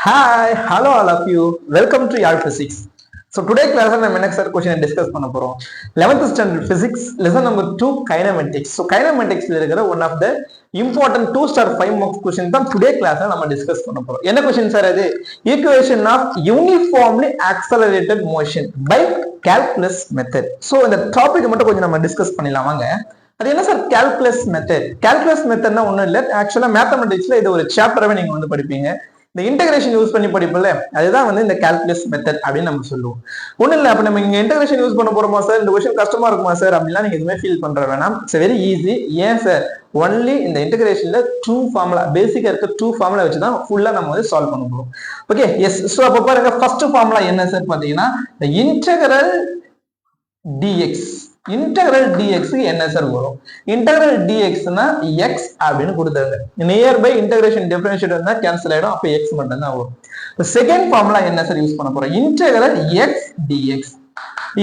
Hi, hello all of you. Welcome to your physics. So today class நம்ம என்ன sir question discuss பண்ண போறோம். 11th standard physics lesson number 2 kinematics. So kinematics ல இருக்கிற one of the important 2 star 5 marks question தான் today class நம்ம discuss பண்ண போறோம். என்ன கொஸ்டின் சார் அது? Equation of uniformly accelerated motion by calculus method. So இந்த டாபிக் மட்டும் கொஞ்சம் நம்ம டிஸ்கஸ் பண்ணிடலாம் வாங்க. அது என்ன சார் கால்குலஸ் மெத்தட்? கால்குலஸ் மெத்தட்னா ஒண்ணும் இல்ல, ஆக்சுவலா மேத்தமெட்டிக்ஸ்ல இது ஒரு சாப்டராகவே நீங்க வந்து படிப்பீங்க. இந்த இன்டகிரேஷன் யூஸ் பண்ணி படிப்போம்ல, அதுதான் வந்து இந்த கால்குலஸ் மெத்தட் அப்படின்னு நம்ம சொல்லுவோம். ஒன்றும் இல்லை, அப்போ நம்ம இங்க இன்டகிரேஷன் யூஸ் பண்ண போறோமா சார், இந்த கொஸ்டின் கஷ்டமா இருக்குமா சார் அப்படிலாம் நீங்க எதுவுமே ஃபீல் பண்ற வேணாம். It's very easy. ஏன் சார்? ஒன்லி இந்த இன்டகிரேஷன்ல 2 ஃபார்முலா, பேசிக்கா இருக்க 2 ஃபார்முலா வச்சு தான் ஃபுல்லா நம்ம வந்து சால்வ் பண்ண போறோம். Okay, yes. ஸோ அப்போ பாருங்க, ஃபர்ஸ்ட் ஃபார்முலா என்ன சார் பாத்தீங்கன்னா, இந்த இன்டகிரல் டிஎக்ஸ். இன்டகிரல் டிஎக்ஸ் என்ன சார் வரும்? இன்டகிரல் டிஎக்ஸ்னா எக்ஸ் அப்படின்னு கொடுத்தாங்க. நியர்பை இன்டகிரேஷன் டிஃபரன்ஷியேட் தான் கேன்சல் ஆயிடும், அப்ப எக்ஸ் மட்டும் தான் வரும். செகண்ட் ஃபார்முலா என்ன சார் யூஸ் பண்ண போறோம்? Integral x dx.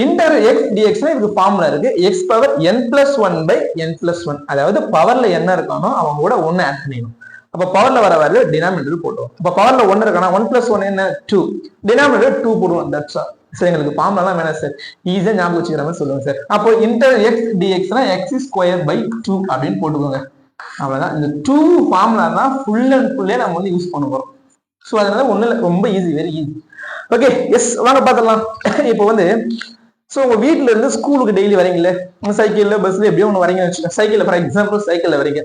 Integral x டிஎக்ஸ்னா இதுக்கு ஃபார்முலா இருக்கு, x power n plus 1 by n plus 1. அதாவது பவர்ல என்ன இருக்கானோ அவன் கூட 1 ஆட் பண்ணிடணும். அப்ப பவர்ல வர வேல்யூ டினாமினேட்டர் போடுவோம். அப்ப பவர்ல 1 இருக்கானா 1 plus 1 என்ன 2, டினாமினேட்டர் 2 போடுவோம். That's all. சார் எங்களுக்கு ஃபார்முலாலாம் வேணாம் சார், ஈஸியா ஞாபகம் வச்சுக்கிற மாதிரி சொல்லுங்க சார். அப்போ இன்டர் எக்ஸ் டிஎக்ஸ்னா எக்ஸ் ஸ்கொயர் பை 2 அப்படின்னு போட்டுக்கோங்க. அவ்வளவுதான். இந்த 2 ஃபார்முலா தான் ஃபுல் அண்ட் ஃபுல்லே நம்ம வந்து யூஸ் பண்ண போறோம். ஸோ அதனால ஒண்ணு இல்லை, ரொம்ப easy, very easy. Okay, yes, வாங்க பார்த்துடலாம். இப்போ வந்து ஸோ உங்க வீட்டுல இருந்து ஸ்கூலுக்கு டெய்லி வரீங்களே, சைக்கிள்ல பஸ்ல எப்படியோ ஒன்று வரீங்கன்னு வச்சுக்கோங்க. சைக்கிள்ல ஃபார் எக்ஸாம்பிள் சைக்கிள்ல வரீங்க.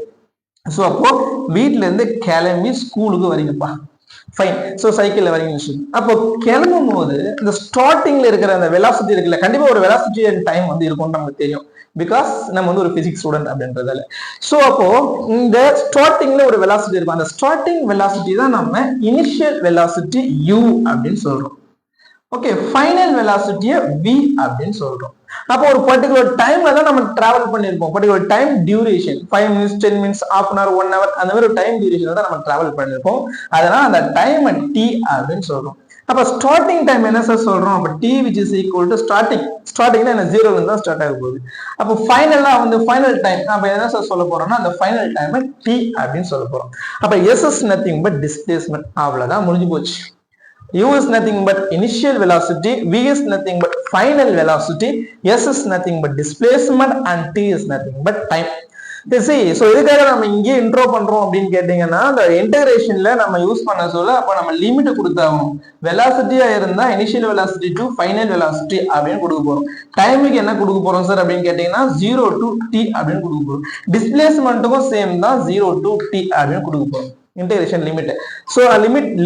ஸோ அப்போ வீட்டுல இருந்து கிளம்பி ஸ்கூலுக்கு வரீங்கப்பா, ஃபைன். ஸோ சைக்கிள்ல வரீங்கன்னு அப்போ கிளம்பும் போது இந்த ஸ்டார்டிங்ல இருக்கிற அந்த வெலாசிட்டி இருக்குல்ல, கண்டிப்பா ஒரு வெலாசிட்டி அண்ட் டைம் வந்து இருக்கும்னு நமக்கு தெரியும், பிகாஸ் நம்ம வந்து ஒரு பிசிக்ஸ் ஸ்டூடெண்ட் அப்படின்றதால. ஸோ அப்போ இந்த ஸ்டார்டிங்ல ஒரு வெலாசிட்டி இருக்கும், அந்த ஸ்டார்டிங் வெலாசிட்டி தான் நம்ம இனிஷியல் வெலாசிட்டி u அப்படின்னு சொல்றோம். ஓகே, ஃபைனல் வெலாசிட்டியை v அப்படின்னு சொல்றோம். அப்போ ஒரு பர்டிகுலர் டைம்ல தான் நம்ம டிராவல் பண்ணிருப்போம், particular time duration 5 minutes 10 minutes half an hour 1 hour அந்த மாதிரி ஒரு டைம் டியூரேஷன் தான் நம்ம டிராவல் பண்ணிருப்போம். அதனால அந்த டைம் t அப்படின்னு சொல்றோம். அப்ப ஸ்டார்டிங் டைம் என்ன சார் சொல்றோம்? அப்ப t which is equal to ஸ்டார்டிங்னா என்ன, 0ல இருந்து தான் ஸ்டார்ட் ஆக போகுது. அப்போ ஃபைனலா வந்து ஃபைனல் டைம் நம்ம என்ன சார் சொல்ல போறோம்னா, அந்த ஃபைனல் டைம் t அப்படின்னு சொல்ல போறோம். அப்ப s is nothing but displacement. அவ்வளவுதான், முடிஞ்சு போச்சு. u is nothing but initial velocity, v is nothing but final velocity, s is nothing but displacement, and t is nothing but time. So இதுக்காக நம்ம இங்கே இன்ட்ரோ பண்றோம் அப்படின்னு கேட்டீங்கன்னா, அந்த இன்டகிரேஷன்ல நம்ம யூஸ் பண்ண சொல்ல அப்ப நம்ம லிமிட் கொடுத்தாகணும். வெலாசிட்டியா இருந்தா initial velocity to final velocity அப்படின்னு கொடுக்க போறோம். டைமுக்கு என்ன கொடுக்க போறோம் சார் அப்படின்னு கேட்டீங்கன்னா 0 to t அப்படின்னு கொடுக்க போறோம். டிஸ்பிளேஸ்மெண்ட்டுக்கும் சேம் தான், 0 to t அப்படின்னு கொடுக்க போறோம். Integration limit. So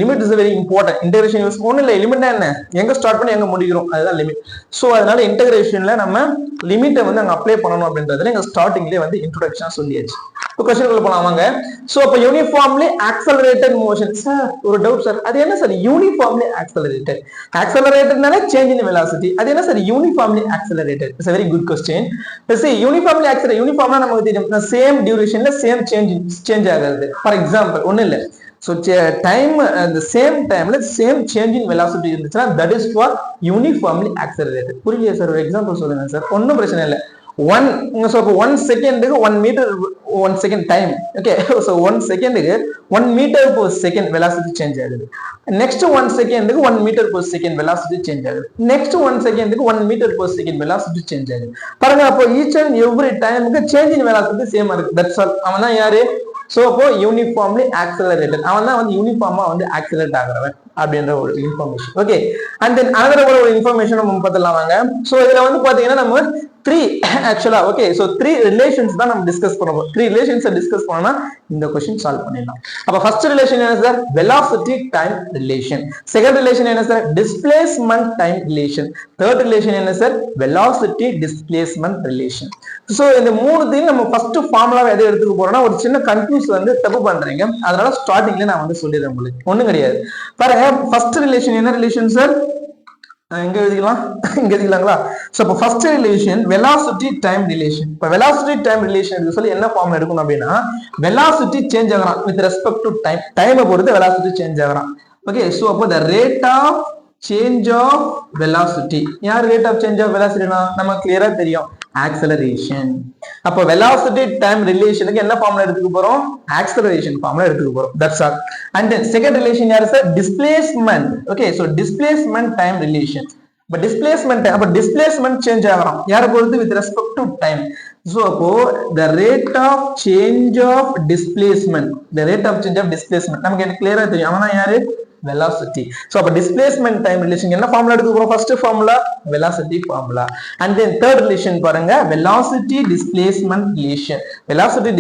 limit is very important. Integration use ஒன்றும் இல்லை, லிமிட்னா என்ன, எங்க ஸ்டார்ட் பண்ணி எங்க முடிக்கிறோம் அதுதான் லிமிட். ஸோ அதனால இன்டகிரேஷன்ல நம்ம லிமிட்டை வந்து அங்க அப்ளை பண்ணணும் அப்படின்றதுல எங்க ஸ்டார்டிங்லேயே வந்து இன்ட்ரோடக்ஷன் சொல்லியாச்சு. இப்போ கொஸ்டின் போலாமாங்க. ஸோ அப்போ யூனிஃபார்ம்லி ஆக்சலரேட்டட் மோஷன். சார் ஒரு டவுட் சார், அது என்ன சார் யூனிஃபார்ம்லி ஆக்சலரேட்டட்? ஆக்சலரேட்டட்னால சேஞ்ச் இன் வெலாசிட்டி, அது என்ன sir uniformly accelerated? It's very good question. Uniformly accelerate, யூனிஃபார்ம்னா நமக்கு தெரியும், சேம் டியூரேஷன்ல சேம் சேஞ்ச் ஆகிறது. ஃபார் எக்ஸாம்பிள் ஒன்றும் இல்லை, so time the same timeல same change in velocity இருந்துச்சுன்னா that is for uniformly accelerated. புரியலையா சார்? ஒரு எக்ஸாம்பிள் சொல்லுங்க சார். ஒன்றும் பிரச்சனை இல்லை. 1 செகண்டுக்கு 1 meter 1 second time. Okay, so 1 செகண்டுக்கு 1 meter per second velocity change ஆகுது. நெக்ஸ்ட் 1 செகண்டுக்கு 1 meter per second velocity change ஆகுது. நெக்ஸ்ட் 1 செகண்டுக்கு 1 meter per second velocity change ஆகுது. பாருங்க, அப்போ ஈச் அண்ட் எவ்ரி டைமுக்கு சேஞ்ச் இன் வெலாசிட்டி சேமா இருக்கு. That's all. அவன் தான் யாரு? சோ அப்போ யூனிஃபார்ம்லி ஆக்சலரேட்டட், அவன் தான் வந்து யூனிஃபார்மா வந்து ஆக்சலரேட் ஆகிறவன் அப்படின்ற ஒரு information. Okay, and then another ஒரு இன்ஃபர்மேஷன் நம்ம பார்த்துலாம் வாங்க. சோ இதுல வந்து பாத்தீங்கன்னா நம்ம 3 ஆக்சுவலா, ஓகே, சோ 3 ரிலேஷன்ஸ் தான் நம்ம டிஸ்கஸ் பண்ண போறோம். 3 ரிலேஷன்ஸ் டிஸ்கஸ் பண்ணா இந்த क्वेश्चन சால்வ் பண்ணிடலாம். அப்ப ஃபர்ஸ்ட் ரிலேஷன் என்ன sir? Velocity time relation. Second relation என்ன sir? Displacement time relation. Third relation என்ன sir? Velocity displacement relation. So இந்த மூணுத்தையும் நம்ம ஃபர்ஸ்ட் ஃபார்முலாவை எதை எடுத்துக்க போறோம்னா, ஒரு சின்ன கன்ஃபியூஸ் வந்து தப்பு பண்றீங்க, அதனால ஸ்டார்டிங்ல நான் வந்து சொல்லிடுறேன் உங்களுக்கு. ஒண்ணும் கிடையாது. பாருங்க, ஃபர்ஸ்ட் ரிலேஷன் என்ன ரிலேஷன் சார்? எங்க எழுதிக்கலாம்? இங்க எழுதிக்கலாங்களா? சோ அப்ப first relation velocity time relation. இப்ப வெலாசிட்டி டைம் ரிலேஷன் சொல்லி என்ன ஃபார்ம் எடுக்கணும் அப்படின்னா, வெலாசிட்டி சேஞ்ச் ஆகலாம் வித் ரெஸ்பெக்ட் டு டைம். டைமை பொறுத்து வெலாசிட்டி சேஞ்ச் ஆகலாம். ஓகே, சோ அப்போ the rate of change of velocity. யார் ரேட் ஆஃப் சேஞ்ச் ஆஃப் வெலாசிட்டினா நம்ம கிளியரா தெரியும், ஆக்சலரேஷன். அப்போ வெலாசிட்டி டைம் ரிலேஷனுக்கு என்ன ஃபார்முலா எடுத்துக்க போறோம், ஆக்சலரேஷன் ஃபார்முலா எடுத்துக்க போறோம். That's all. And then second relation யாரு sir, displacement. Okay, so displacement time relation. இப்ப டிஸ்பிளேஸ்மென்ட் சேஞ்ச் ஆகலாம் யாரை பொறுத்து, with respect to time. So அப்போ the rate of change of displacement, நமக்கு என்ன கிளியரா தெரியும், அவனா யாரு, velocity. So அப்ப displacement time relation என்ன ஃபார்முலா எடுத்துக்கிறோம், first formula velocity formula. and then third relation பாருங்க, velocity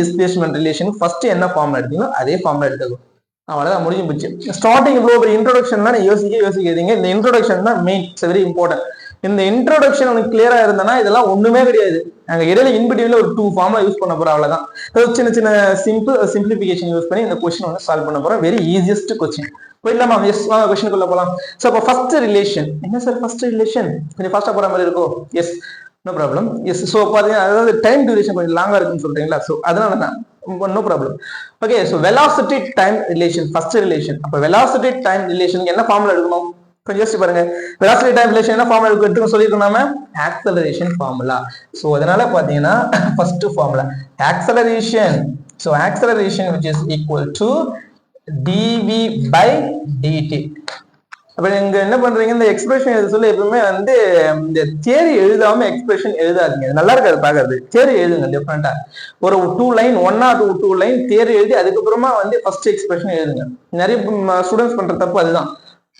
displacement relation ஃபர்ஸ்ட் என்ன ஃபார்முலா எடுத்தீங்களோ அதே ஃபார்முலா எடுத்துக்கோ. அவ்வளவுதான், முடிஞ்சு போச்சு. ஸ்டார்டிங் இவ்வளவு ஒரு இன்ட்ரோடக்ஷன் தான் யோசிக்காதீங்க. இந்த இன்ட்ரோடக்ஷன் தான் மெயின், இட்ஸ் வெரி இம்பார்ட்டன்ட். இந்த இன்ட்ரோடக்ஷன் உனக்கு கிளியரா இருந்தனா இதெல்லாம் ஒண்ணுமே கிடையாது. நாங்க இடையில இன்பிட்வீன்ல ஒரு 2 ஃபார்முலா யூஸ் பண்ண போறோம், அவ்வளவுதான். சின்ன சின்ன சிம்பிளிபிகேஷன் யூஸ் பண்ணி இந்த கொஸ்டின் வந்து சால்வ் பண்ண போறோம். Very easiest question. போயிடலாமா? எஸ், வாங்க கொஸ்டினுக்குள்ள போலாம். சோ அப்ப ஃபர்ஸ்ட் ரிலேஷன் என்ன சார், ஃபர்ஸ்ட் ரிலேஷன் கொஞ்சம் ஃபாஸ்டா போற மாதிரி இருக்கும். Yes, no problem. Yes, so பாத்தீங்க, அதாவது டைம் டியூரேஷன் கொஞ்சம் லாங்கா இருக்குன்னு சொல்றீங்களா, சோ அதனால தான் no problem. Okay, so velocity time relation first relation. அப்ப வெலாசிட்டி டைம் ரிலேஷனுக்கு என்ன ஃபார்முலா எடுக்கணும் கொஞ்சம் யோசிச்சு பாருங்க. வெலாசிட்டி டைம் ரிலேஷன் என்ன ஃபார்முலா எடுத்துக்க சொல்லிருக்கோம் நாம, ஆக்சலரேஷன் ஃபார்முலா. சோ அதனால பாத்தீங்கன்னா first formula acceleration. So acceleration which is equal to dv by dt. அப்ப நீங்க என்ன பண்றீங்க, இந்த எக்ஸ்பிரஷன் எழுத சொல்ல எப்பவுமே வந்து இந்த தியரி எழுதாம எக்ஸ்பிரஷன் எழுதாதீங்க, நல்லா இருக்காது பாக்குறது. தியரி எழுதுங்க டிஃபரெண்டா, ஒரு 2 லைன் 1 or 2 லைன் தியரி எழுதி அதுக்கப்புறமா வந்து ஃபர்ஸ்ட் எக்ஸ்பிரஷன் எழுதுங்க. நிறைய ஸ்டூடெண்ட்ஸ் பண்ற தப்பு அதுதான்.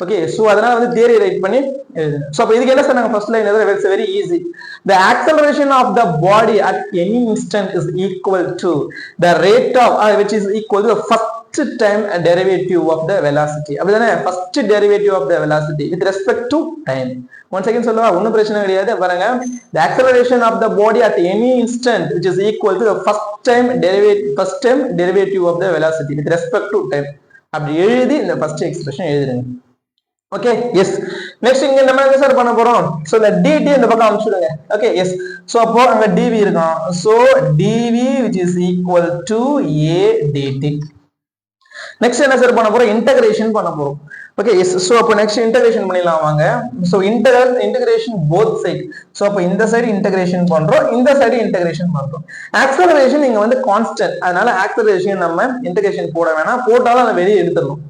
ஓகே, சோ அதனால வந்து தியரி ரைட் பண்ணி எழுதுங்க. சோ அப்ப இதுக்கு என்ன சார் நாங்க ஃபர்ஸ்ட் லைன் எழுதுறோம், it's very easy. The acceleration of the body at any instant is equal to the rate of which is equal to the first time derivative of the velocity. அப்படிதானே, first derivative of the velocity with respect to time. once again சொல்லவா, ஒண்ணும் பிரச்சனை கிடையாது. பாருங்க, the acceleration of the body at any instant which is equal to the first time derivative of the velocity with respect to time. அப்படி எழுதி இந்த first expression எழுதுங்க. Okay, yes. Next இங்க நம்ம என்ன சார் பண்ண போறோம், சோ இந்த dt இந்த பக்கம் அனுப்பிச்சுடுங்க. Okay, S. சோ அப்போ அங்க dv இருக்கும். So dv which is equal to a dt. Next என்ன சார் பண்ண போறோம், இன்டகிரேஷன் பண்ண போறோம். Okay, S. சோ அப்போ நெக்ஸ்ட் இன்டகிரேஷன் பண்ணிடலாம் வாங்க. So integration both side. So அப்போ இந்த சைடு இன்டகிரேஷன் பண்றோம், இந்த சைடு இன்டகிரேஷன் பண்றோம். ஆக்சலரேஷன் இங்க வந்து கான்ஸ்டன்ட், அதனால ஆக்சலரேஷன் நம்ம இன்டகிரேஷன் போட வேணாம், போட்டாலும் அதை வெளியே எடுத்துடணும்.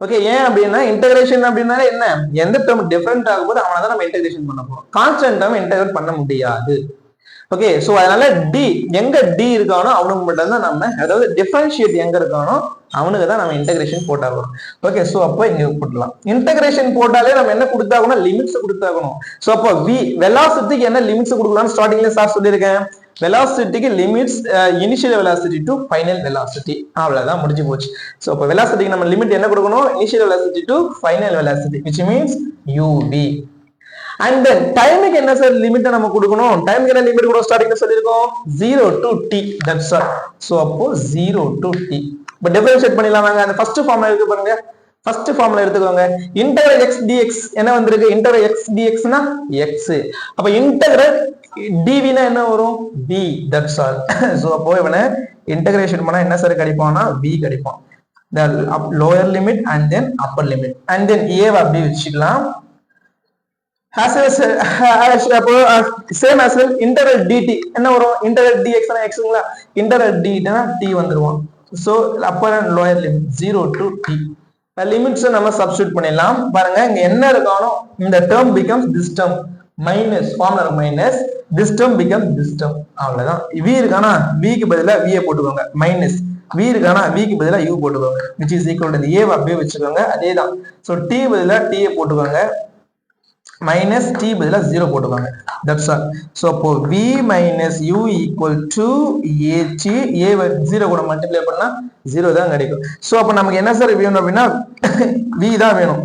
ஓகே, ஏன் அப்படின்னா இன்டகிரேஷன் அப்படின்னா என்ன, எந்த டேர்ம் டிஃபரெண்ட் ஆகும்போது அவனை தான் நம்ம இன்டகிரேஷன் பண்ண போறோம், கான்ஸ்டன்ட் டேர்ம் இன்டகிரேட் பண்ண முடியாது. ஓகே, சோ அதனால டி எங்க டி இருக்கானோ அவனுக்கு மட்டும் தான் நம்ம, அதாவது டிஃபரன்ஷியேட் எங்க இருக்கானோ அவனுக்கு தான் நம்ம இன்டகிரேஷன் போட்டாகணும். ஓகே, சோ அப்போ இங்க போடலாம். இன்டகிரேஷன் போட்டாலே நம்ம என்ன கொடுத்தாகணும், லிமிட்ஸ் கொடுத்தாகணும். சோ அப்போ v வெலாசிட்டிக்கு என்ன லிமிட்ஸ் கொடுக்கலாம்னு ஸ்டார்டிங்ல சார் சொல்லியிருக்கேன். வெலாசிட்டிக்கு limits initial velocity to final velocity, அவ்வளவுதான், முடிஞ்சு போச்சு. சோ அப்போ வெலாசிட்டிக்கு நம்ம லிமிட் என்ன கொடுக்கணும், initial velocity to final velocity which means uv. And then டைமுக்கு என்ன சார் லிமிட் நம்ம கொடுக்கணும், டைமுக்கு என்ன லிமிட் கூட ஸ்டார்டிங்ல சொல்லிருக்கோம், 0 to t. That's all. So அப்போ 0 to t. பட் டிஃபரன்ஷியேட் பண்ணிடலாம் வாங்க. அந்த ஃபர்ஸ்ட் ஃபார்முலா எடுத்து பாருங்க, ஃபர்ஸ்ட் ஃபார்முலா எடுத்துக்கோங்க. இன்டகிரல் x dx என்ன வந்திருக்கு, இன்டகிரல் x dx னா x. அப்ப இன்டகிரல் dv னா என்ன வரும், v. That's all. சோ அப்போ இவனை இன்டகிரேஷன் பண்ணா என்ன சார் கிடைப்பானா, v கிடைப்பான். the lower limit and then upper limit and then a அப்படி வச்சுக்கலாம். Same as well integral dt என்ன வரும், integral dx னா xங்களா, integral dt னா t வந்துருவோம். So upper and lower limit 0 to t. Limits நம்ம சப்ஸ்டிட்யூட் பண்ணிடலாம். பாருங்க இங்க என்ன இருக்கானோ இந்த term becomes this term minus formula minus this term becomes this term, அவ்வளவுதான். v இருக்கானா v க்கு பதிலா v போட்டுக்கோங்க, மைனஸ் v இருக்கானா v க்கு பதிலா u போட்டுக்கோங்க which is equal to a அப்படியே வச்சுக்கோங்க. அதேதான். சோ t பதிலா t போட்டுக்கோங்க, மைனஸ் t பதிலா 0 போட்டுவாங்க. That's all. சோ அப்போ v minus u equal to at, a 0 கூட மல்டிப்ளை பண்ணா 0 தான் கிடைக்கும். சோ அப்ப நமக்கு என்ன சார் வேணும் அப்படின்னா v தான் வேணும்.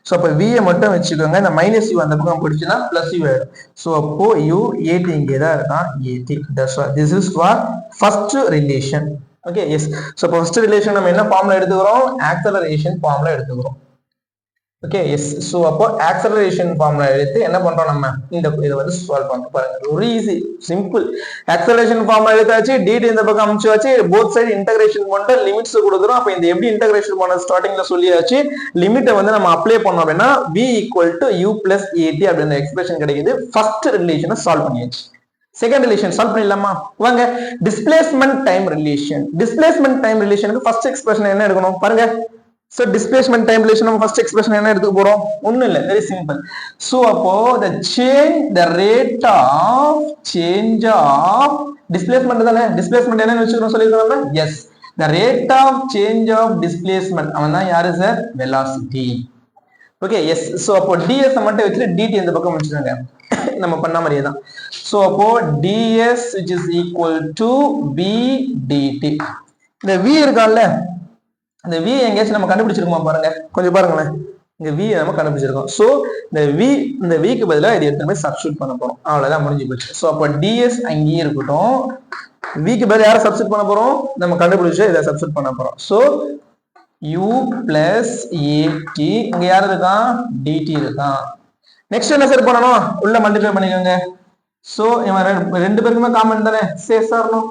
சோ அப்ப v மட்டும் வச்சுக்கோங்க, இந்த மைனஸ் u அந்த பக்கம் போயிடுச்சுன்னா பிளஸ் u ஆயிடும். சோ அப்போ u at இங்கே தான் இருக்கான், at. That's all. This is for first relation. Okay, S. So first relation நம்ம என்ன ஃபார்முலா எடுத்துக்கிறோம், ஆக்சலரேஷன் ஃபார்முலா எடுத்துக்கிறோம். Okay yes. ஸோ அப்போ ஆக்சலரேஷன் ஃபார்முலா எடுத்து என்ன பண்றோம் நம்ம இந்த இதை வந்து சால்வ் பண்றோம். பாருங்க ஒரு ஈஸி சிம்பிள் ஆக்சலரேஷன் ஃபார்முலா எடுத்தாச்சு, டிடி இந்த பக்கம் அமைச்சாச்சு, போத் சைடு இன்டகிரேஷன் பண்ணிட்டு லிமிட்ஸ் கொடுக்குறோம். அப்ப இந்த எப்படி இன்டகிரேஷன் பண்ண ஸ்டார்டிங்ல சொல்லியாச்சு. லிமிட்டை வந்து நம்ம அப்ளை பண்ணோம் அப்படின்னா v equal to u plus a t அப்படின்ற எக்ஸ்பிரஷன் கிடைக்குது. ஃபர்ஸ்ட் ரிலேஷனை சால்வ் பண்ணியாச்சு. செகண்ட் ரிலேஷன் சால்வ் பண்ணிடலாமா? வாங்க. Displacement time relation. Displacement time ரிலேஷனுக்கு ஃபர்ஸ்ட் எக்ஸ்பிரஷன் என்ன எடுக்கணும் பாருங்க. So displacement time relation நம்ம first expression என்ன எடுத்துக்க போறோம்? ஒண்ணும் இல்ல, very simple. So அப்போ the rate of change of displacement தானே, displacement என்னன்னு வெச்சுக்கிறோம் சொல்லிருக்கோம்ல? Yes, the rate of change of displacement அவன் தான் யாரு sir? velocity. Okay, yes. So அப்போ ds மட்டும் வச்சுட்டு dt இந்த பக்கம் வச்சுக்கோங்க. நம்ம பண்ண மாதிரியே தான். So அப்போ ds which is equal to v dt. இந்த v இருக்கான்ல, இந்த v எங்கேயாச்சும் நம்ம கண்டுபிடிச்சிருக்கோமா பாருங்க, கொஞ்சம் பாருங்களேன். இங்க v நம்ம கண்டுபிடிச்சிருக்கோம். சோ இந்த v க்கு பதிலா இது எடுத்து போய் சப்ஸ்டிட்யூட் பண்ண போறோம். அவ்வளவுதான், முடிஞ்சு போச்சு. சோ அப்ப ds அங்கேயே இருக்கட்டும். v க்கு பதிலா யாரை சப்ஸ்டிட்யூட் பண்ண போறோம்? நம்ம கண்டுபிடிச்சு இதை சப்ஸ்டிட்யூட் பண்ண போறோம். சோ u பிளஸ் at, இங்க யார் இருக்கான்? dt இருக்கான். நெக்ஸ்ட் என்ன சார் பண்ணணும்? உள்ள மல்டிப்ளை பண்ணிக்கோங்க. சோ இவன் ரெண்டு பேருக்குமே காமன் தானே, சேசாரணும்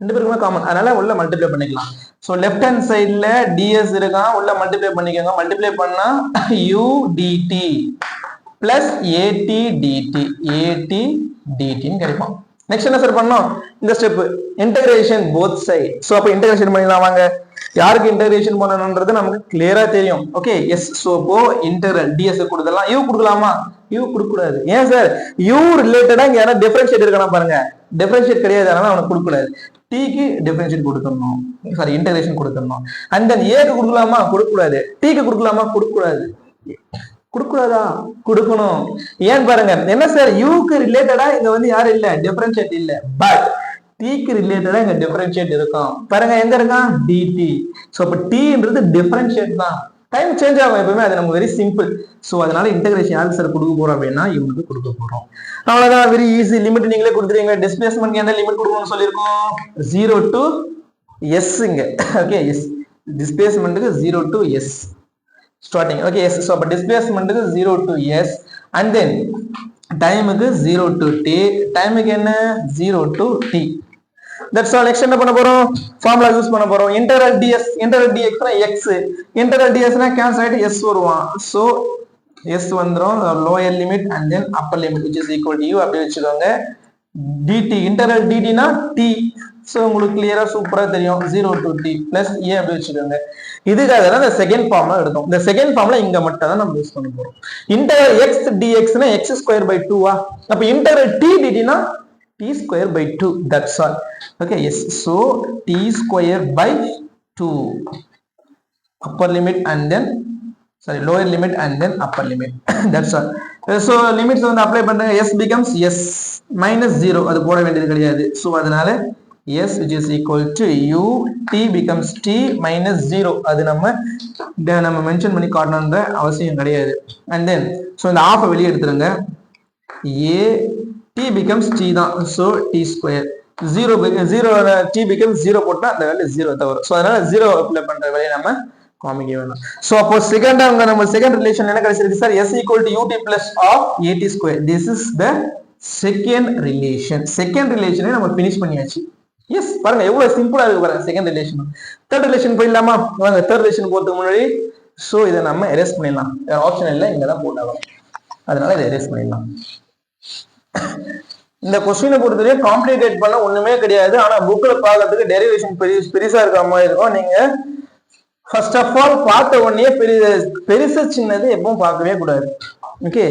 ரெண்டு பேருக்குமே காமன், அதனால உள்ள மல்டிப்ளை பண்ணிக்கலாம். சோ லெஃப்ட் ஹேண்ட் சைடுல ds இருக்கான், உள்ள மல்டிப்ளை பண்ணிக்கோங்க. மல்டிப்ளை பண்ணா u dt plus at dt கிடைக்கும். நெக்ஸ்ட் என்ன சார் பண்ணோம்? இந்த step integration both side. So அப்ப இன்டகிரேஷன் பண்ணிடலாம் வாங்க. யாருக்கு இன்டகிரேஷன் பண்ணணும்ன்றது நமக்கு கிளியரா தெரியும். Okay yes. சோ அப்போ இன்டகிரல் ds கொடுக்கலாம். u கொடுக்கலாமா? u கொடுக்க கூடாது. ஏன் சார்? u ரிலேட்டடா இங்க யாரா டிஃபரன்ஷியேட் இருக்கானா பாருங்க. டிஃபரன்ஷியேட் கிடையாது, அதனால அவனுக்கு கொடுக்க கூடாது. t க்கு டிஃபரன்ஷியேட் கொடுக்கணும், சாரி இன்டகிரேஷன் கொடுக்கணும். அண்ட் தென் a க்கு கொடுக்கலாமா? கொடுக்க கூடாது. t க்கு கொடுக்கலாமா? கொடுக்க கூடாது. கொடுக்கூடாதா? கொடுக்கணும். ஏன் பாருங்க, என்ன சார் u க்கு ரிலேட்டடா இங்க வந்து யாரும் இல்ல, டிஃபரன்ஷியேட் இல்ல. பட் t க்கு ரிலேட்டடா இங்க டிஃபரன்ஷியேட் இருக்கும். பாருங்க எங்க இருக்கான்? dt. சோ அப்ப t-ன்றது டிஃபரன்ஷியேட் தான். டைம் சேஞ்ச் ஆகும் எப்பவுமே, அது நமக்கு வெரி சிம்பிள். சோ அதனால இன்டகிரேஷன் யாருக்கு சார் கொடுக்க போறோம் அப்படின்னா இவனுக்கு கொடுக்க போறோம். அவ்வளவுதான், வெரி ஈஸி. லிமிட் நீங்களே கொடுத்துருவீங்க. டிஸ்பிளேஸ்மென்ட் என்ன லிமிட் கொடுக்கணும்னு சொல்லியிருக்கோம்? 0 to s இங்க. Okay s. டிஸ்பிளேஸ்மென்ட்க்கு 0 to s ஸ்டார்டிங். Okay S. சோ அப்ப டிஸ்பிளேஸ்மென்ட்க்கு 0 to s அண்ட் தென் டைமுக்கு 0 to t, டைமுக்கு என்ன? 0 to t. That's all. Next என்ன பண்ண போறோம்? ஃபார்முலா யூஸ் பண்ண போறோம். இன்டெகிரல் ds, இன்டெகிரல் dx னா x, இன்டெகிரல் ds னா கேன்சல் ஆயிட்டு s வருவான். சோ s வந்துரும், lower limit and then upper limit which is equal to u அப்படி வெச்சுக்கோங்க. dt, இன்டெகிரல் dt னா t. சோ உங்களுக்கு கிளியரா சூப்பரா தெரியும். 0 to t பிளஸ் a அப்படி வெச்சுக்கோங்க. இதுக்காக தான் இந்த செகண்ட் ஃபார்முலா எடுத்தோம். இந்த செகண்ட் ஃபார்முலா இங்க மட்டும் தான் நம்ம யூஸ் பண்ண போறோம். இன்டெகிரல் x dx னா x ஸ்கொயர் பை 2 ஆ, அப்ப இன்டெகிரல் t dt னா t square by 2. That's all. Okay, yes. So t square by 2 upper limit and then sorry lower limit and then upper limit. That's all. So limits வந்து apply பண்றேன். s becomes s minus 0, அது போட வேண்டியது கிடையாது. So அதனால s which is equal to u, t becomes t minus 0, அது நம்ம mention பண்ணி காட்டணும்ன்ற அவசியம் கிடையாது. And then so இந்த half வெளியே எடுத்துருங்க. a t becomes t தான். so t square 0 t becomes 0 போட்டா அந்த வேல்யூ 0 தான் வரும். சோ அதனால 0 அப்ளை பண்ற வேலையை நம்ம காமிக்க வேணும். சோ அப்போ செகண்ட் அங்க நம்ம செகண்ட் ரிலேஷன் என்ன கிடைச்சிருக்கு sir? s equal to ut plus of at square. This is the second relation. Second ரிலேஷனை நம்ம finish பண்ணியாச்சு. எஸ், பாருங்க எவ்வளவு சிம்பிளா இருக்கு பாருங்க செகண்ட் ரிலேஷன். தேர்ட் ரிலேஷன் போயிடலாமா? வாங்க தேர்ட் ரிலேஷன் போறதுக்கு முன்னாடி சோ இதை நம்ம எரேஸ் பண்ணிடலாம். ஆப்ஷன் இல்ல, இங்க தான் போட்டாகும், அதனால இதை எரேஸ் பண்ணிடலாம். இந்த கொஸ்டினை பொறுத்தவரையும் காம்ப்ளிகேட் பண்ண ஒண்ணுமே கிடையாது. ஆனா புக்ல பாக்கிறதுக்கு டெரிவேஷன் பெருசா இருக்கிற மாதிரி இருக்கும். நீங்க ஃபர்ஸ்ட் ஆஃப் ஆல் பார்த்த உடனே பெருசு சின்னது எப்பவும் பார்க்கவே கூடாது. ஓகே,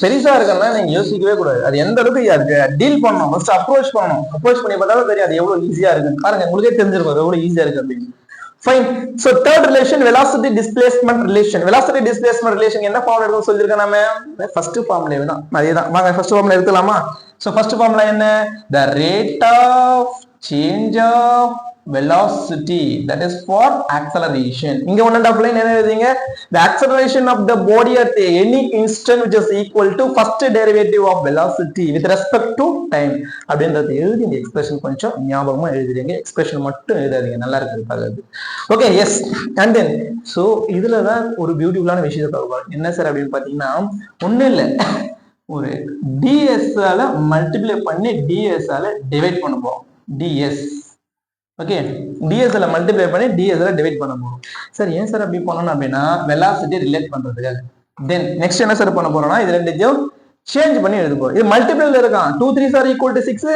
பெருசா இருக்குன்னா நீங்க யோசிக்கவே கூடாது. அது எந்த அளவுக்கு டீல் பண்ணணும், ஃபர்ஸ்ட் அப்ரோச் பண்ணணும். அப்ரோச் பண்ணி பார்த்தாலும் தெரியும் அது எவ்வளவு ஈஸியா இருக்கு. பாருங்க உங்களுக்கே தெரிஞ்சிருக்கும் எவ்வளவு ஈஸியா இருக்கு அப்படின்னு. Fine. So third relation, velocity displacement relation. Velocity displacement relation என்ன ஃபார்முலா எடுத்து சொல்லிருக்கேன் நாம? ஃபர்ஸ்ட் ஃபார்முலா வேணும். அதேதான். வாங்க ஃபர்ஸ்ட் ஃபார்முலா எடுத்துலாமா? So first formula என்ன? The rate of change of velocity, that is for acceleration. இங்க 1.5 line என்ன எழுதுங்க? The acceleration of the body at any instant which is equal to first derivative of velocity with respect to time. அப்படின்றத எழுதி இந்த expression கொஞ்சம் ஞாபகமா எழுதுறீங்க. Expression மட்டும் எழுதாதீங்க, நல்லா இருக்கிறது. Okay, yes. And then so இதுல தான் ஒரு பியூட்டிஃபுல்லான விஷயத்தை பார்க்கலாம். என்ன சார் அப்படின்னு பாத்தீங்கன்னா, ஒன்றும் இல்லை, ஒரு ds-ஆல மல்டிப்ளை பண்ணி ds-ஆல டிவைட் பண்ண போறோம். ds, ஓகே, ds-ஆல மல்டிப்ளை பண்ணி ds-ஆல டிவைட் பண்ண போறோம். சார் ஏன் சார் அப்படி பண்ணணும் அப்படின்னா, வெலாசிட்டி ரிலேட் பண்றதுக்காக. தென் நெக்ஸ்ட் என்ன சார் பண்ண போறோம்னா, இது ரெண்டுத்தையும் சேஞ்ச் பண்ணி எழுத போறோம். இது மல்டிபிள்ல இருக்கான். 2 3s are equal to 6,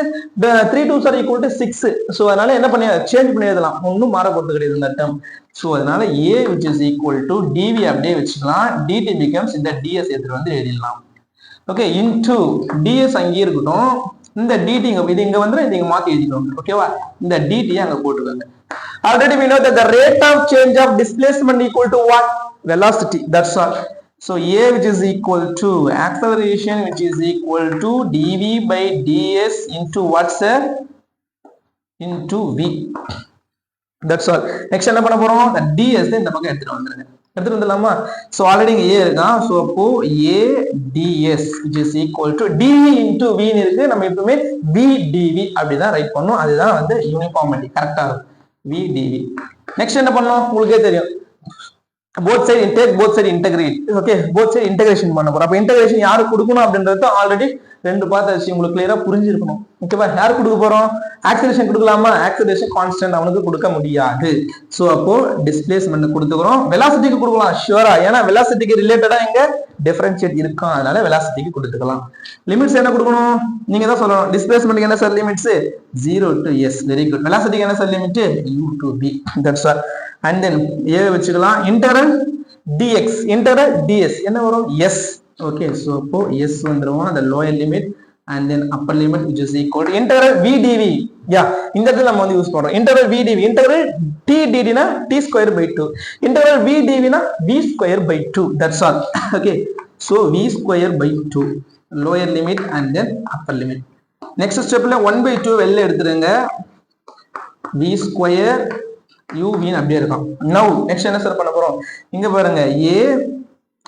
3 2s are equal to 6. So அதனால என்ன பண்ணி சேஞ்ச் பண்ணி எழுதலாம், ஒன்றும் மாற போறது கிடையாது இந்த டேர்ம். ஸோ அதனால a which is equal to dv அப்படியே வச்சுக்கலாம், dt becomes இந்த ds எடுத்துட்டு வந்து எழுதிடலாம். ஓகே, இன்டு ds அங்கேயே இருக்கட்டும், இந்த dt இது இங்க வந்து இது இங்க மாத்தி எழுதிக்கோங்க. ஓகேவா, இந்த dt அங்க போட்டுக்கோங்க. Already we know that the rate of change of displacement equal to what? Velocity. That's all. So a which is equal to acceleration which is equal to dv by ds into what sir? Into v. That's all. Next என்ன பண்ண போறோம்? The ds இந்த பக்கம் எடுத்துட்டு வந்துருங்க. எடுத்துட்டு வந்துடலாமா? So already இங்க a இருக்கான். ஸோ அப்போ a ds which is equal to dv into v இருக்கு. நம்ம எப்பவுமே v dv அப்படிதான் ரைட் பண்ணோம். அதுதான் வந்து யூனிஃபார்மிட்டி, கரெக்டா இருக்கும். v dv. நெக்ஸ்ட் என்ன பண்ணோம் உங்களுக்கே தெரியும், both side take both side integrate. Okay, both side integration பண்ண போறோம். அப்ப இன்டகிரேஷன் யாருக்கு கொடுக்கணும் அப்படின்றது ஆல்ரெடி ரெண்டு பார்த்தாச்சு, உங்களுக்கு கிளியரா புரிஞ்சிருக்கணும். ஓகேவா, யாரு கொடுக்க போறோம்? ஆக்சிலரேஷன் கொடுக்கலாமா? ஆக்சிலரேஷன் கான்ஸ்டன்ட் அவனுக்கு கொடுக்க முடியாது. சோ அப்போ டிஸ்பிளேஸ்மென்ட் கொடுத்துக்கிறோம். வெலாசிட்டிக்கு கொடுக்கலாம் ஷூரா, ஏன்னா வெலாசிட்டிக்கு ரிலேட்டடா இங்க டிஃபரன்ஷியேட் இருக்கும், அதனால வெலாசிட்டிக்கு கொடுத்துக்கலாம். லிமிட்ஸ் என்ன கொடுக்கணும் நீங்க தான் சொல்லணும். டிஸ்பிளேஸ்மென்ட்க்கு என்ன sir limits? 0 to s. Very good. வெலாசிட்டிக்கு என்ன sir limit? u to b. That's all. And then a வச்சுக்கலாம். இன்டெகிரல் dx, இன்டெகிரல் ds என்ன வரும்? s. ஓகே, சோ அப்போ s வந்துரும், அந்த lower limit and then upper limit which is equal to integral v dv. யா, இந்த இடத்துல நம்ம வந்து யூஸ் பண்றோம் integral v dv. integral t dt னா t square by 2, integral v dv னா v square by 2. that's all. Okay, so v square by 2 lower limit and then upper limit. next stepல 1 by 2 வெளில எடுத்துருங்க, v square u v அப்படியே இருக்கும். now next என்ன sir பண்ண போறோம்? இங்க பாருங்க,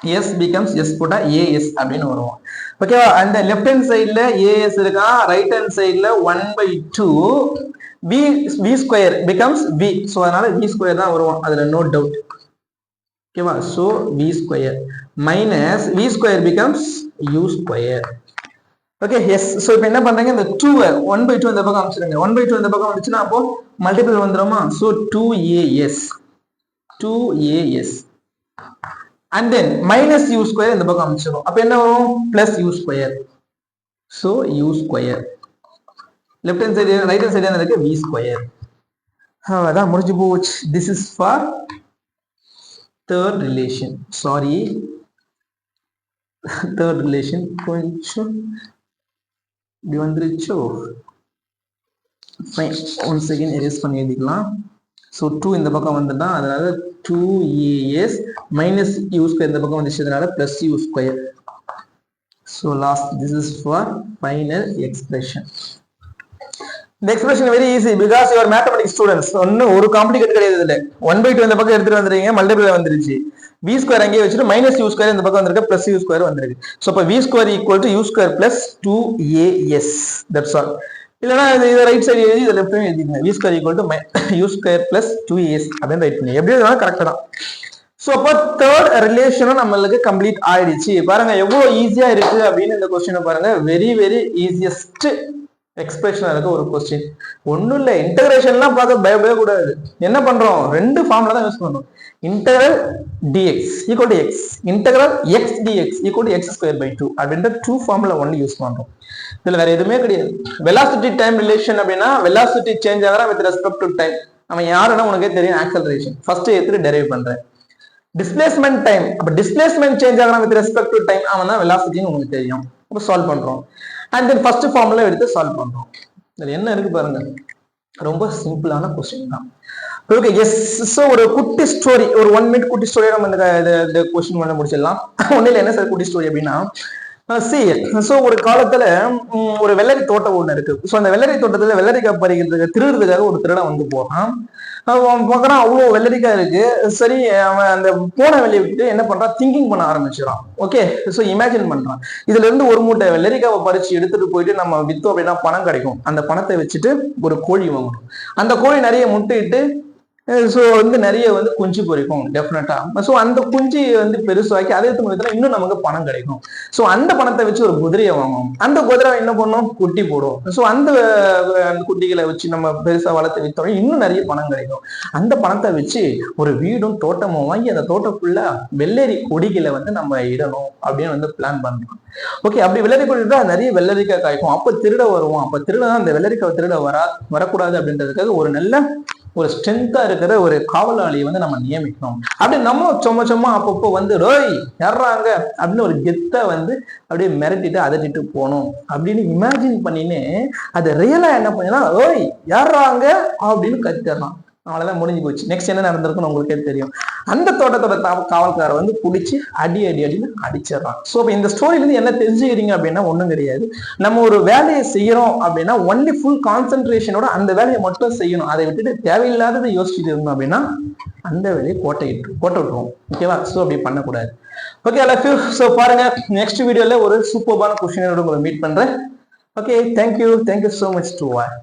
a s becomes s போட்டா as அப்படின்னு வரும். ஓகேவா, அந்த லெஃப்ட் ஹேண்ட் சைடுல as இருக்கா, ரைட் ஹேண்ட் சைடுல 1 by 2 v square becomes v. So அதனால v ஸ்கொயர் தான் வரும், அதுல நோ டவுட். ஓகேவா, so v square minus v square becomes u square. Okay, S. So இப்போ என்ன பண்றீங்க, இந்த 2 1 by 2 இந்த பக்கம் அமைச்சிருங்க. 1 by 2 இந்த பக்கம் வந்துச்சுன்னா அப்போ மல்டிபிள் வந்துருமா? So 2as and then minus u square இந்த பக்கம் அமைச்சிரும். அப்ப என்ன வரும்? plus u square. so u square. left hand side right hand side என்ன இருக்கு? v square. அதான் முடிஞ்சு போச்சு. this is for third relation. sorry, third relation கொஞ்சம் இப்படி வந்துருச்சோ. fine, once again erase பண்ணி எழுதிக்கலாம். so 2 இந்த பக்கம் வந்துட்டா, அதனால 2as minus u square இந்த பக்கம் வந்துச்சதுனால plus u square. so last, this is for final expression. இந்த expression very easy because you are mathematics students. ஒன்னும் ஒரு காம்ப்ளிகேட் கிடையாது இதுல. 1 by 2 இந்த பக்கம் எடுத்துட்டு வந்துறீங்க, மல்டிபிள் வந்துருச்சு. v square அங்கேயே வச்சுட்டு minus u square இந்த பக்கம் வந்திருக்கு, plus u square வந்திருக்கு. so அப்ப v square equal to u square plus 2as. that's all. இல்லனா இது ரைட் சைடு எழுதி இத லெஃப்ட் சைடு எழுதிங்க. v square equal to u square plus 2as அப்படினு ரைட் பண்ணி எப்படி எழுதலாம் கரெக்ட்டா தான். சோ அப்ப தேர்ட் ரிலேஷனும் நமக்கு கம்ப்ளீட் ஆயிடுச்சு. பாருங்க எவ்வளவு ஈஸியா இருக்கு அப்படின்னு இந்த क्वेश्चन பாருங்க. வெரி வெரி ஈஸியஸ்ட் எக்ஸ்பிரஷனா இருக்க ஒரு क्वेश्चन. ஒண்ணும் இல்ல, இன்டகிரேஷன்லாம் பார்க்க பயப்படவே கூடாது. என்ன பண்றோம்? ரெண்டு ஃபார்முலா தான் யூஸ் பண்றோம். integral dx equal to x, integral x dx equal to x square by 2 அப்படின்ற டூ ஃபார்முலா ஒன்லி யூஸ் பண்றோம். இதுல வேற எதுவுமே கிடையாது. வெலாசிட்டி டைம் ரிலேஷன் அப்படின்னா வெலாசிட்டி சேஞ்ச் ஆகுறா வித் ரெஸ்பெக்ட் டு டைம். அவன் யாருன்னா உனக்கே தெரியும், ஆக்சலரேஷன். ஃபர்ஸ்ட் எடுத்து டெரைவ் பண்றேன். டிஸ்பிளேஸ்மென்ட் டைம், அப்ப டிஸ்பிளேஸ்மென்ட் சேஞ்ச் ஆகுறா வித் ரெஸ்பெக்ட் டு டைம், அவன் தான் வெலாசிட்டின்னு உங்களுக்கு தெரியும். அப்ப சால்வ் பண்றோம். அண்ட் தென் ஃபர்ஸ்ட் ஃபார்முலா எடுத்து சால்வ் பண்றோம். இதுல என்ன இருக்கு பாருங்க, ரொம்ப சிம்பிளான क्वेश्चन தான். Okay, S. சோ ஒரு குட்டி ஸ்டோரி, ஒரு 1 மினிட் குட்டி ஸ்டோரி நம்ம இந்த क्वेश्चन பண்ண முடிச்சிடலாம். ஒண்ணு இல்ல, என்ன சார் குட்டி ஸ்டோரி அப்படின்னா, சோ ஒரு காலத்துல ஒரு வெள்ளரி தோட்டம் ஒண்ணு இருக்கு. சோ அந்த வெள்ளரி தோட்டத்துல வெள்ளரிக்காய் பறிக்கிறதுக்கு திருடுறதுக்காக ஒரு திருடன் வந்து போறான். அவன் பார்க்கறான் அவ்வளவு வெள்ளரிக்காய் இருக்கு. சரி, அவன் அந்த போன வெளியே விட்டு என்ன பண்றான், திங்கிங் பண்ண ஆரம்பிச்சிடான். ஓகே, சோ இமேஜின் பண்றான், இதுல இருந்து ஒரு மூட்டை வெள்ளரிக்காவை பறிச்சு எடுத்துட்டு போயிட்டு நம்ம வித்தோம் அப்படின்னா பணம் கிடைக்கும். அந்த பணத்தை வச்சுட்டு ஒரு கோழி வாங்கணும். அந்த கோழி நிறைய முட்டையிட்டு ஸோ வந்து நிறைய வந்து குஞ்சு பொரிக்கும் டெஃபினட்டா. ஸோ அந்த குஞ்சு வந்து பெருசாக்கி அதே சமயத்துல இன்னும் நமக்கு பணம் கிடைக்கும். ஸோ அந்த பணத்தை வச்சு ஒரு குதிரையை வாங்குவோம். அந்த குதிரை என்ன பண்ணும், குட்டி போடும். ஸோ அந்த குட்டிகளை வச்சு நம்ம பெருசா வளர்த்து வித்தோம், இன்னும் நிறைய பணம் கிடைக்கும். அந்த பணத்தை வச்சு ஒரு வீடும் தோட்டமும் வாங்கி அந்த தோட்டக்குள்ள வெள்ளரி கொடிகளை வந்து நம்ம இடணும் அப்படின்னு வந்து பிளான் பண்றோம். ஓகே, அப்படி வெள்ளரி கொடி நிறைய வெள்ளரிக்காய் காய்க்கும். அப்ப திருட வருவோம். அப்ப திருட அந்த வெள்ளரிக்காய் திருட வரக்கூடாது அப்படின்றதுக்காக ஒரு நல்ல ஒரு ஸ்ட்ரென்த்தா இருக்கிற ஒரு காவலாளியை வந்து நம்ம நியமிக்கணும். அப்படி நம்ம சும்மா அப்பப்போ வந்து ரோய் யாராங்க அப்படின்னு ஒரு கெத்தை வந்து அப்படியே மிரட்டிட்டு அதட்டிட்டு போகணும் அப்படின்னு இமேஜின் பண்ணின்னு அதை ரியலா என்ன பண்ணா, ஓய் யாராங்க அப்படின்னு கத்திடலாம். அவ்வளவுதான், முடிஞ்சு போச்சு. நெக்ஸ்ட் என்ன நடந்திருக்குன்னு உங்களுக்கே தெரியும். அந்த தோட்டத்தோட காவல்காரை வந்து பிடிச்சி அடின்னு அடிச்சிடறான். ஸோ இப்போ இந்த ஸ்டோரியில இருந்து என்ன தெரிஞ்சுக்கிறீங்க அப்படின்னா ஒன்றும் கிடையாது. நம்ம ஒரு வேலையை செய்யறோம் அப்படின்னா ஒன்லி ஃபுல் கான்சென்ட்ரேஷனோட அந்த வேலையை மட்டும் செய்யணும். அதை விட்டுட்டு தேவையில்லாததை யோசிச்சுட்டு இருந்தோம் அப்படின்னா அந்த வேலையை கோட்டை விட்டுருவோம். ஓகேவா? ஸோ அப்படி பண்ணக்கூடாது. Okay, I love you. So பாருங்க, நெக்ஸ்ட் வீடியோல ஒரு சூப்பர்பான கொஸ்டினோட உங்களை மீட் பண்றேன். Okay, thank you so much to all.